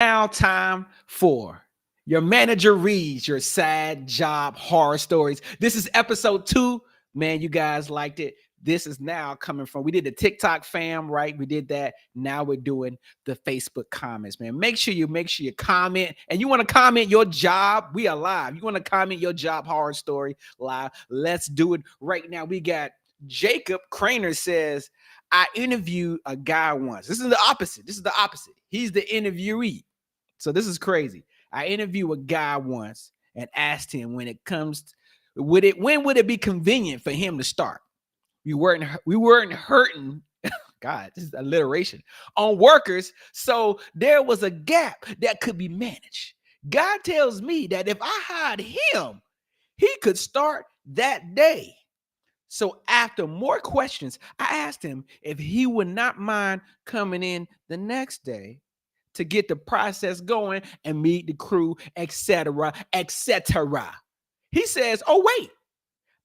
Now, time for your manager reads your sad job horror stories. This is episode 2. Man, you guys liked it. This is now coming from, we did the TikTok fam, right? We did that. Now we're doing the Facebook comments, man. Make sure you comment. And you want to comment your job, we are live. You want to comment your job horror story live. Let's do it right now. We got Jacob Craner says, I interviewed a guy once. This is the opposite. He's the interviewee. So this is crazy. I interviewed a guy once and asked him when it comes to, when would it be convenient for him to start? We weren't hurting. God, this is alliteration on workers. So there was a gap that could be managed. God tells me that if I hired him, he could start that day. So after more questions, I asked him if he would not mind coming in the next day to get the process going and meet the crew, etc., etc. He says, "Oh wait,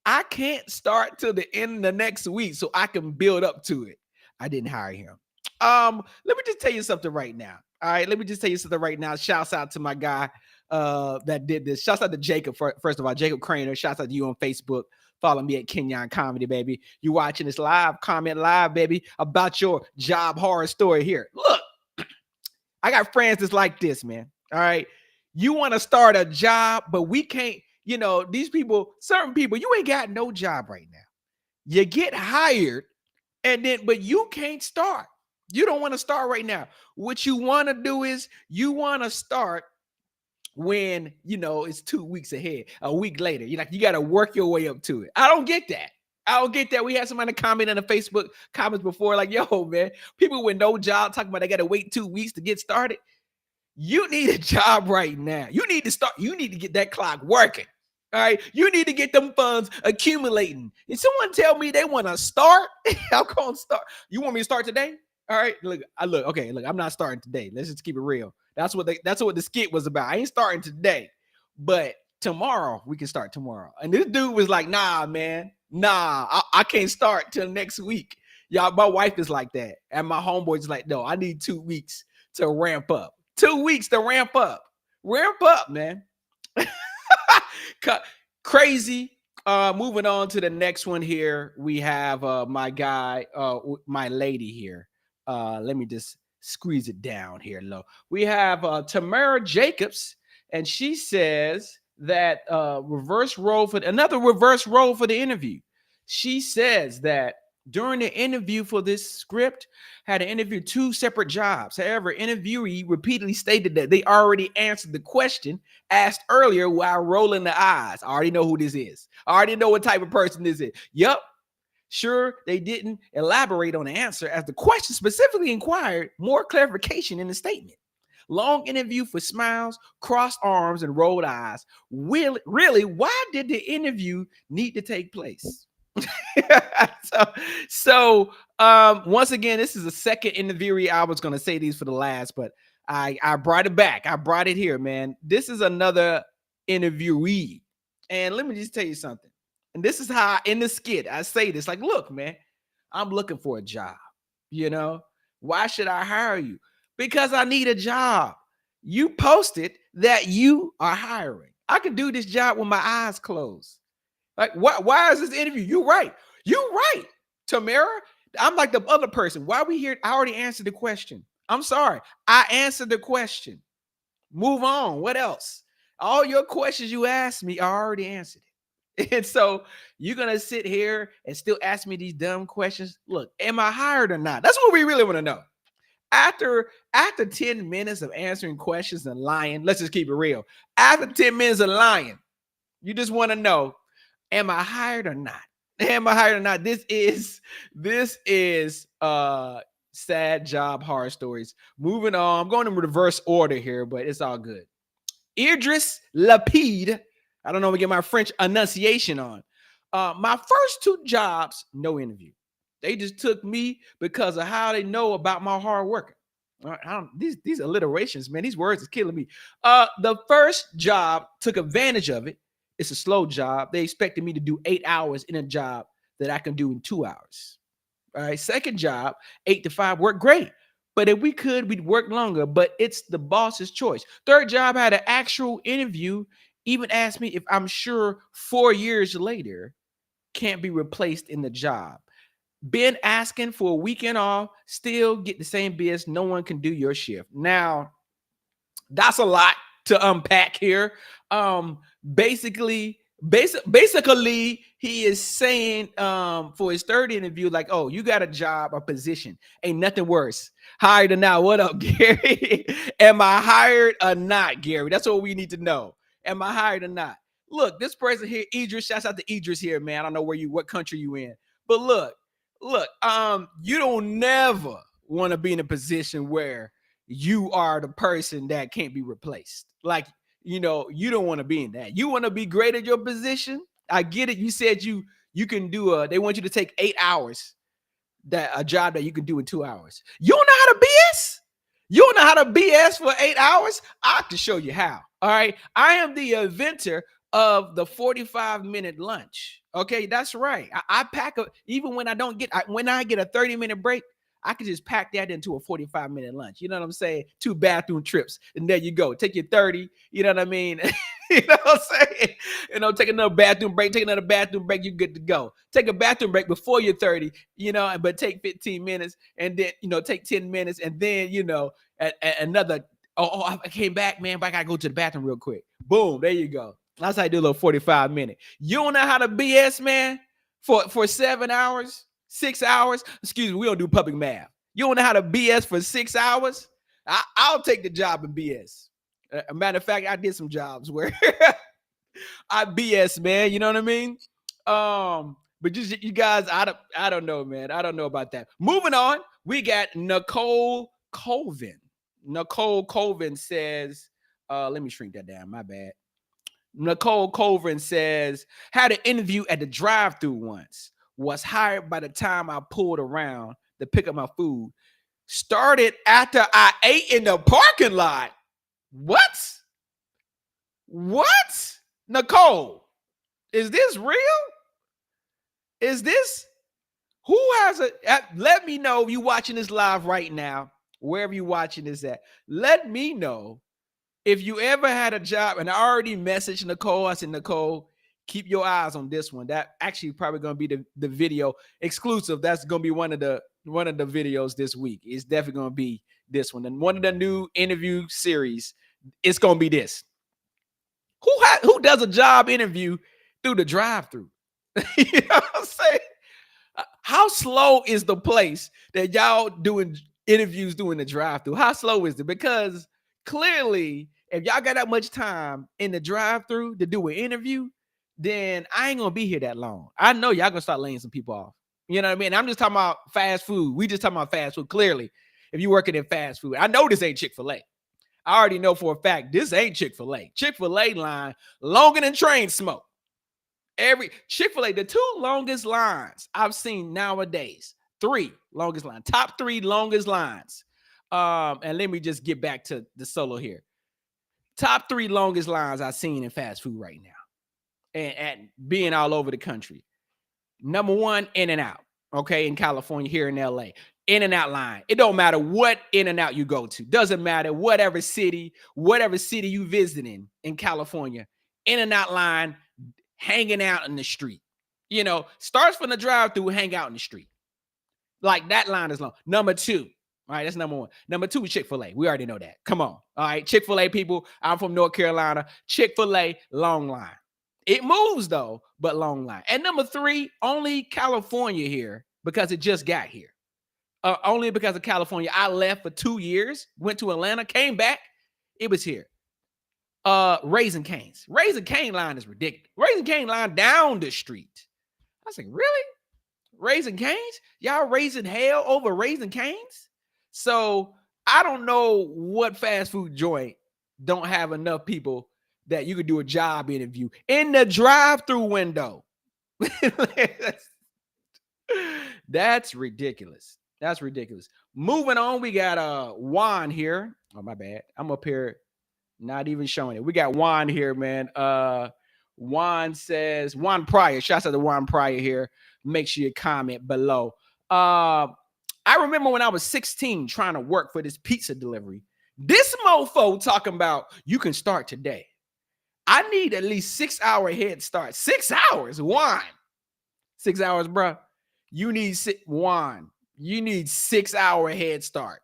I can't start till the end of the next week, so I can build up to it." I didn't hire him. Let me just tell you something right now. All right, let me just tell you something right now. Shouts out to my guy that did this. Shouts out to Jacob. First of all, Jacob Craner. Shouts out to you on Facebook. Follow me at Kenyon Comedy, baby. You watching this live? Comment live, baby, about your job horror story here. Look, I got friends that's like this, man. All right. You want to start a job, but we can't, these people, certain people, you ain't got no job right now. You get hired but you can't start. You don't want to start right now. What you want to do is you want to start when, it's 2 weeks ahead, a week later. You got to work your way up to it. I don't get that. We had somebody comment in the Facebook comments before, like, yo, man, people with no job talking about they got to wait 2 weeks to get started. You need a job right now. You need to start. You need to get that clock working. All right. You need to get them funds accumulating. If someone tell me they want to start, I'm going to start. You want me to start today? All right. Look, I'm not starting today. Let's just keep it real. That's what the skit was about. I ain't starting today, but tomorrow we can start tomorrow. And this dude was like, nah, man, I can't start till next week. Y'all, my wife is like that. And my homeboy is like, no, I need 2 weeks to ramp up. 2 weeks to ramp up. Ramp up, man. Crazy. Moving on to the next one here. We have my guy, my lady here. Let me just squeeze it down here low. We have Tamara Jacobs, and she says that reverse role for the interview. She says that during the interview for this script, had to interview 2 separate jobs. However, interviewee repeatedly stated that they already answered the question asked earlier while rolling the eyes. I already know who this is. I already know what type of person this is. Yup. Sure, they didn't elaborate on the answer as the question specifically inquired more clarification in the statement. Long interview for smiles, crossed arms, and rolled eyes. Really, why did the interview need to take place? so once again, this is the second interviewee. I was going to say these for the last, but I brought it back. I brought it here, man. This is another interviewee. And let me just tell you something. And this is how in the skit I say this, like, look, man, I'm looking for a job. Why should I hire you? Because I need a job. You posted that you are hiring. I can do this job with my eyes closed. Like, why is this interview? You're right. Tamara. I'm like the other person. Why are we here? I already answered the question. I'm sorry. I answered the question. Move on. What else? All your questions you asked me, I already answered it. And so you're going to sit here and still ask me these dumb questions. Look, am I hired or not? That's what we really want to know. After 10 minutes of answering questions and lying, let's just keep it real. After 10 minutes of lying, you just want to know, am I hired or not? Am I hired or not? This is sad job horror stories. Moving on. I'm going in reverse order here, but it's all good. Idris Lapide. I don't know if I get my French enunciation on. My first 2 jobs, no interview. They just took me because of how they know about my hard work. These alliterations, man, these words is killing me. The first job took advantage of it. It's a slow job. They expected me to do 8 hours in a job that I can do in 2 hours. All right. Second job, 8 to 5, worked great. But if we could, we'd work longer. But it's the boss's choice. Third job had an actual interview, even asked me if I'm sure 4 years later can't be replaced in the job. Been asking for a weekend off, still get the same BS. No one can do your shift. Now, that's a lot to unpack here. Basically, he is saying for his third interview, like, oh, you got a job, a position. Ain't nothing worse. Hired or not? What up, Gary? Am I hired or not, Gary? That's what we need to know. Am I hired or not? Look, this person here, Idris, shouts out to Idris here, man. I don't know what country you in. But look, you don't never want to be in a position where you are the person that can't be replaced. Like, you don't want to be in that. You want to be great at your position. I get it. You said you can do they want you to take 8 hours, that a job that you can do in 2 hours. You don't know how to BS? You don't know how to BS for 8 hours? I can show you how. All right. I am the inventor of the 45-minute lunch. Okay, that's right. I pack even when I don't get when I get a 30-minute break, I can just pack that into a 45-minute lunch. You know what I'm saying? 2 bathroom trips. And there you go. Take your 30. You know what I mean? You know what I'm saying? Take another bathroom break. Take another bathroom break. You're good to go. Take a bathroom break before you're 30, but take 15 minutes and then, take 10 minutes and then, another. Oh, I came back, man, but I got to go to the bathroom real quick. Boom. There you go. That's how I do a little 45-minute. You don't know how to BS, man, for 7 hours? 6 hours. Excuse me, we don't do public math. You don't know how to BS for 6 hours? I'll take the job in BS. A matter of fact, I did some jobs where I BS, man. You know what I mean? But just you guys, I don't know, man. I don't know about that. Moving on, we got Nicole Colvin. Nicole Colvin says, let me shrink that down. My bad. Nicole Colvin says, had an interview at the drive-thru once. Was hired by the time I pulled around to pick up my food. Started after I ate in the parking lot. What? Nicole, is this real? Is this? Who has let me know if you're watching this live right now, wherever you're watching this at. Let me know if you ever had a job, and I already messaged Nicole. I said, Nicole, keep your eyes on this one. That actually probably going to be the video exclusive. That's going to be one of the videos this week. It's definitely going to be this one. And one of the new interview series, it's going to be this. Who does a job interview through the drive-thru? You know what I'm saying? How slow is the place that y'all doing interviews doing the drive-thru? How slow is it? Because clearly, if y'all got that much time in the drive-thru to do an interview, then I ain't gonna be here that long. I know y'all gonna start laying some people off. You know what I mean? I'm just talking about fast food. We just talking about fast food. Clearly, if you're working in fast food, I know this ain't Chick-fil-A. I already know for a fact this ain't Chick-fil-A. Chick-fil-A line longer than train smoke. Every Chick-fil-A, the 2 longest lines I've seen nowadays. 3 longest lines, top 3 longest lines. And let me just get back to the solo here. Top 3 longest lines I've seen in fast food right now. And being all over the country. Number 1, In-N-Out, okay, in California, here in LA. In-N-Out line. It don't matter what In-N-Out you go to. Doesn't matter whatever city you visiting in California. In-N-Out line hanging out in the street. Starts from the drive-thru, hang out in the street. Like that line is long. Number 2. All right, that's number 1. Number 2 is Chick-fil-A. We already know that. Come on. All right, Chick-fil-A people. I'm from North Carolina. Chick-fil-A, long line. It moves though, but long line. And number 3, only California here because it just got here. Only because of California. I left for 2 years, went to Atlanta, came back. It was here. Raising Cane's. Raising Cane line is ridiculous. Raising Cane line down the street. I was like, really? Raising Cane's? Y'all raising hell over Raising Cane's? So I don't know what fast food joint don't have enough people that you could do a job interview in the drive-thru window. That's ridiculous. That's ridiculous. Moving on, we got Juan here. Oh, my bad. I'm up here not even showing it. We got Juan here, man. Juan says, Juan Pryor. Shouts out to Juan Pryor here. Make sure you comment below. I remember when I was 16 trying to work for this pizza delivery. This mofo talking about you can start today. I need at least 6 hour head start. 6 hours, wine. 6 hours, bro. You need wine. You need 6 hour head start.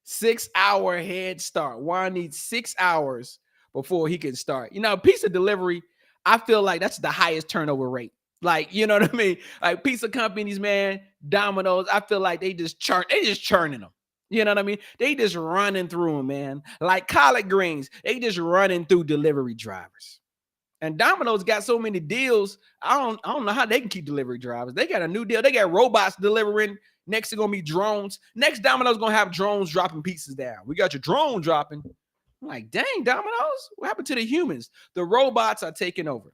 6 hour head start. Juan needs 6 hours before he can start. You know, pizza delivery, I feel like that's the highest turnover rate. Like, you know what I mean? Like pizza companies, man, Domino's, I feel like they just churning them. You know what I mean? They just running through them, man. Like collard greens, they just running through delivery drivers. And Domino's got so many deals. I don't know how they can keep delivery drivers. They got a new deal. They got robots delivering. Next, they're gonna be drones. Next, Domino's gonna have drones dropping pizzas down. We got your drone dropping. I'm like, dang, Domino's, what happened to the humans? The robots are taking over.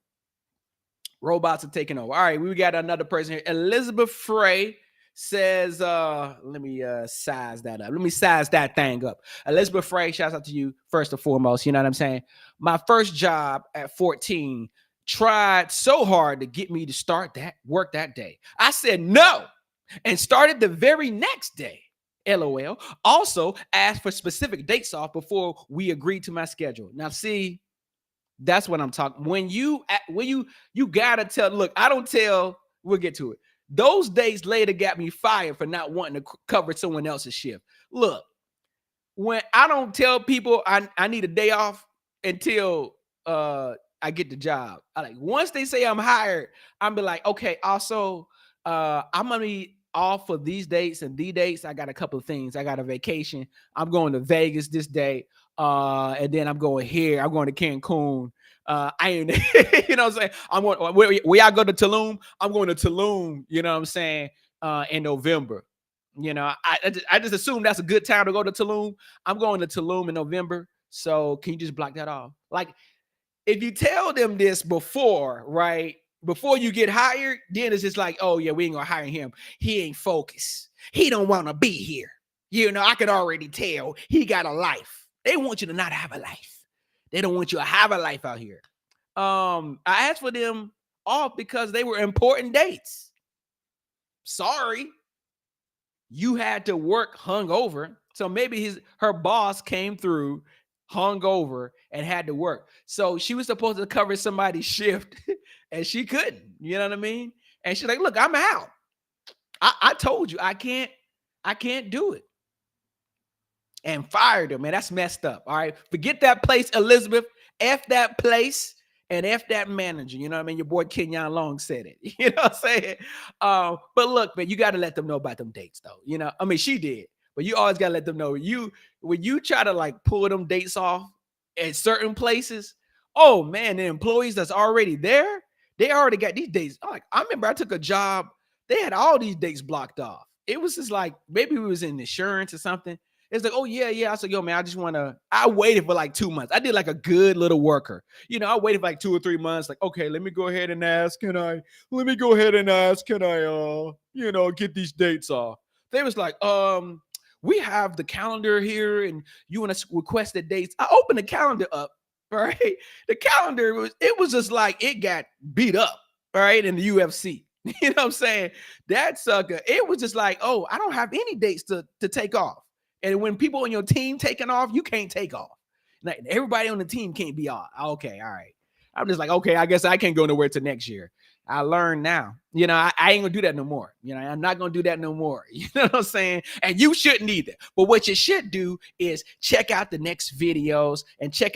Robots are taking over. All right, we got another person here. Elizabeth Frey says, let me size that up. Let me size that thing up. Elizabeth Frey, shouts out to you first and foremost. You know what I'm saying? My first job at 14 tried so hard to get me to start that work that day. I said no and started the very next day. LOL. Also asked for specific dates off before we agreed to my schedule. Now, see, that's what I'm talking. When you gotta tell, look, I don't tell, we'll get to it. Those days later got me fired for not wanting to cover someone else's shift. Look, when I don't tell people I need a day off until I get the job. Once they say I'm hired, I'm be like, okay, also I'm gonna be off for these dates and these dates. I got a couple of things. I got a vacation. I'm going to Vegas this day. And then I'm going here. I'm going to Cancun. I ain't, you know what I'm saying? I'm going where I go to Tulum. I'm going to Tulum, you know what I'm saying? In November. You know, I just assume that's a good time to go to Tulum. I'm going to Tulum in November. So can you just block that off? Like, if you tell them this before, right? Before you get hired, then it's just like, oh yeah, we ain't gonna hire him. He ain't focused. He don't want to be here. You know, I could already tell he got a life. They want you to not have a life. They don't want you to have a life out here. I asked for them off because they were important dates. Sorry. You had to work hungover. So maybe her boss came through hungover and had to work. So she was supposed to cover somebody's shift and she couldn't, you know what I mean? And she's like, look, I'm out. I told you I can't do it. And fired her, man. That's messed up. All right. Forget that place, Elizabeth. F that place and F that manager. You know what I mean? Your boy Kenyon Long said it. You know what I'm saying? But look, man, you got to let them know about them dates, though. You know, I mean, she did. But you always got to let them know. When you try to like pull them dates off at certain places, oh man, the employees that's already there, they already got these dates. I remember I took a job, they had all these dates blocked off. It was just like, maybe it was in insurance or something. It's like, oh yeah. I said, yo, man, I waited for like 2 months. I did like a good little worker. You know, I waited for like 2 or 3 months. Like, okay, let me go ahead and ask, can I, get these dates off? They was like, we have the calendar here and you want to request the dates. I opened the calendar up, right? The calendar was just like, it got beat up, right? In the UFC. You know what I'm saying? That sucker, it was just like, oh, I don't have any dates to take off. And when people on your team taking off, you can't take off. Like, everybody on the team can't be off. Okay, all right. I'm just like, okay, I guess I can't go nowhere till next year. I learned now. You know, I ain't gonna do that no more. You know, I'm not gonna do that no more. You know what I'm saying? And you shouldn't either. But what you should do is check out the next videos and check